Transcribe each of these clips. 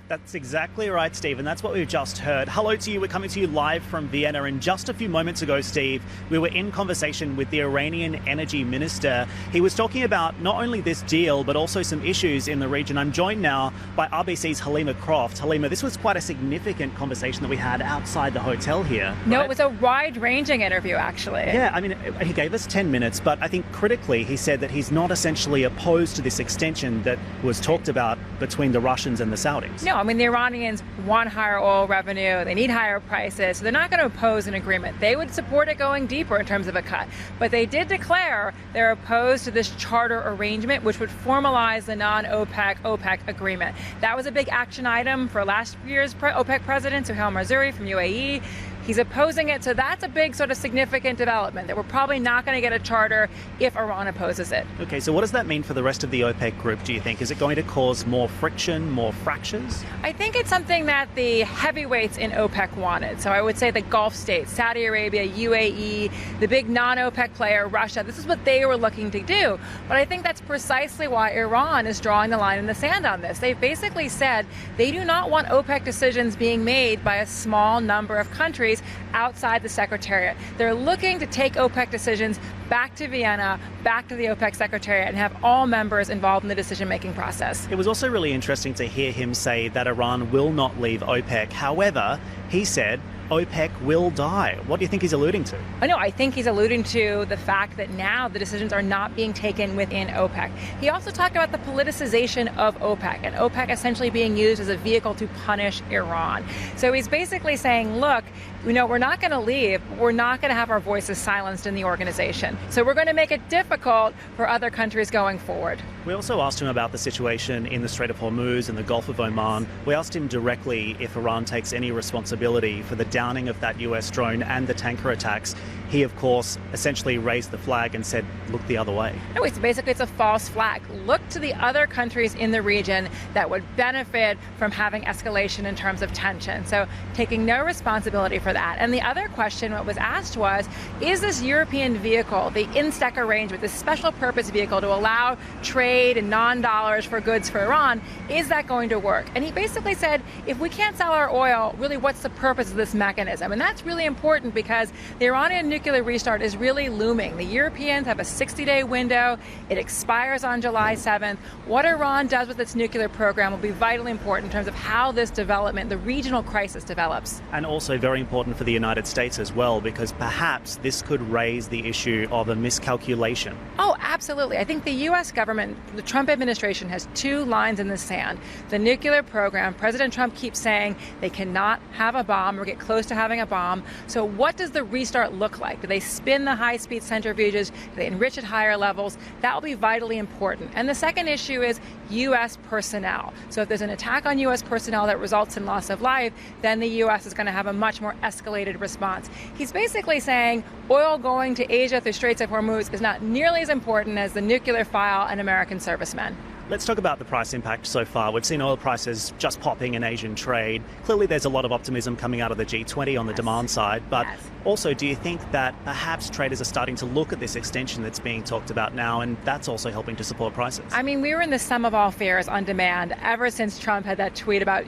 That's exactly right, Steve, and that's what we've just heard. Hello to you. We're coming to you live from Vienna, and just a few moments ago, Steve, we were in conversation with the Iranian energy minister. He was talking about not only this deal, but also some issues in the region. I'm joined now by RBC's Helima Croft. Helima, this was quite a significant conversation that we had outside the hotel here. No, right? It was a wide-ranging interview, actually. Yeah, I mean, he gave us 10 minutes, but I think critically he said that he's not essentially opposed to this extension that was talked about between the Russians and the Saudis. No, I mean, the Iranians want higher oil revenue, they need higher prices, so they're not going to oppose an agreement. They would support it going deeper in terms of a cut, but they did declare they're opposed to this charter arrangement, which would formalize the non-OPEC agreement. That was a big action item for last year's OPEC president, Suhail Marzuri from UAE. He's opposing it, so that's a big sort of significant development, that we're probably not going to get a charter if Iran opposes it. Okay, so what does that mean for the rest of the OPEC group, do you think? Is it going to cause more friction, more fractures? I think it's something that the heavyweights in OPEC wanted. So I would say the Gulf states, Saudi Arabia, UAE, the big non-OPEC player, Russia, this is what they were looking to do. But I think that's precisely why Iran is drawing the line in the sand on this. They've basically said they do not want OPEC decisions being made by a small number of countries outside the Secretariat. They're looking to take OPEC decisions back to Vienna, back to the OPEC Secretariat, and have all members involved in the decision-making process. It was also really interesting to hear him say that Iran will not leave OPEC. However, he said OPEC will die. What do you think he's alluding to? No, I think he's alluding to the fact that now the decisions are not being taken within OPEC. He also talked about the politicization of OPEC, and OPEC essentially being used as a vehicle to punish Iran. So he's basically saying, look, we're not going to leave, but we're not going to have our voices silenced in the organization. So we're going to make it difficult for other countries going forward. We also asked him about the situation in the Strait of Hormuz and the Gulf of Oman. We asked him directly if Iran takes any responsibility for the downing of that US drone and the tanker attacks. He, of course, essentially raised the flag and said, look the other way. No, it's a false flag. Look to the other countries in the region that would benefit from having escalation in terms of tension. So taking no responsibility for that. And the other question what was asked was, is this European vehicle, the INSTEC arrangement, this special purpose vehicle to allow trade and non-dollars for goods for Iran, is that going to work? And he basically said, if we can't sell our oil, really what's the purpose of this mechanism? And that's really important because the Iranian nuclear restart is really looming. The Europeans have a 60-day window. It expires on July 7th. What Iran does with its nuclear program will be vitally important in terms of how this development, the regional crisis, develops. And also very important for the United States as well, because perhaps this could raise the issue of a miscalculation. Oh, absolutely. I think the U.S. government, the Trump administration, has two lines in the sand. The nuclear program, President Trump keeps saying they cannot have a bomb or get close to having a bomb. So what does the restart look like? Do they spin the high-speed centrifuges? Do they enrich at higher levels? That will be vitally important. And the second issue is U.S. personnel. So if there's an attack on U.S. personnel that results in loss of life, then the U.S. is going to have a much more escalated response. He's basically saying oil going to Asia through Straits of Hormuz is not nearly as important as the nuclear file and American servicemen. Let's talk about the price impact so far. We've seen oil prices just popping in Asian trade. Clearly there's a lot of optimism coming out of the G20 on the demand side, but also do you think that perhaps traders are starting to look at this extension that's being talked about now, and that's also helping to support prices? I mean, we were in the sum of all fears on demand ever since Trump had that tweet about,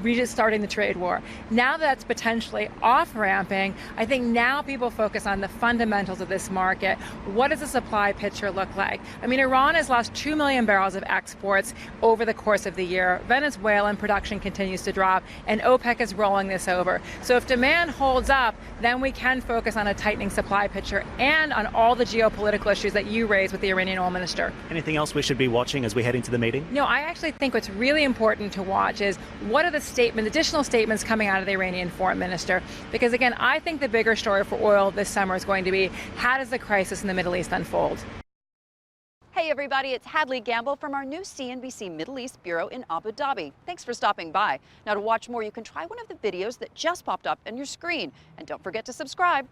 restarting the trade war. Now that's potentially off-ramping, I think now people focus on the fundamentals of this market. What does the supply picture look like? I mean, Iran has lost 2 million barrels of exports over the course of the year. Venezuelan production continues to drop, and OPEC is rolling this over. So if demand holds up, then we can focus on a tightening supply picture and on all the geopolitical issues that you raised with the Iranian oil minister. Anything else we should be watching as we head into the meeting? No, I actually think what's really important to watch is what are the additional statements coming out of the Iranian foreign minister? Because again, I think the bigger story for oil this summer is going to be how does the crisis in the Middle East unfold? Hey everybody, it's Hadley Gamble from our new CNBC Middle East Bureau in Abu Dhabi. Thanks for stopping by. Now to watch more, you can try one of the videos that just popped up on your screen. And don't forget to subscribe.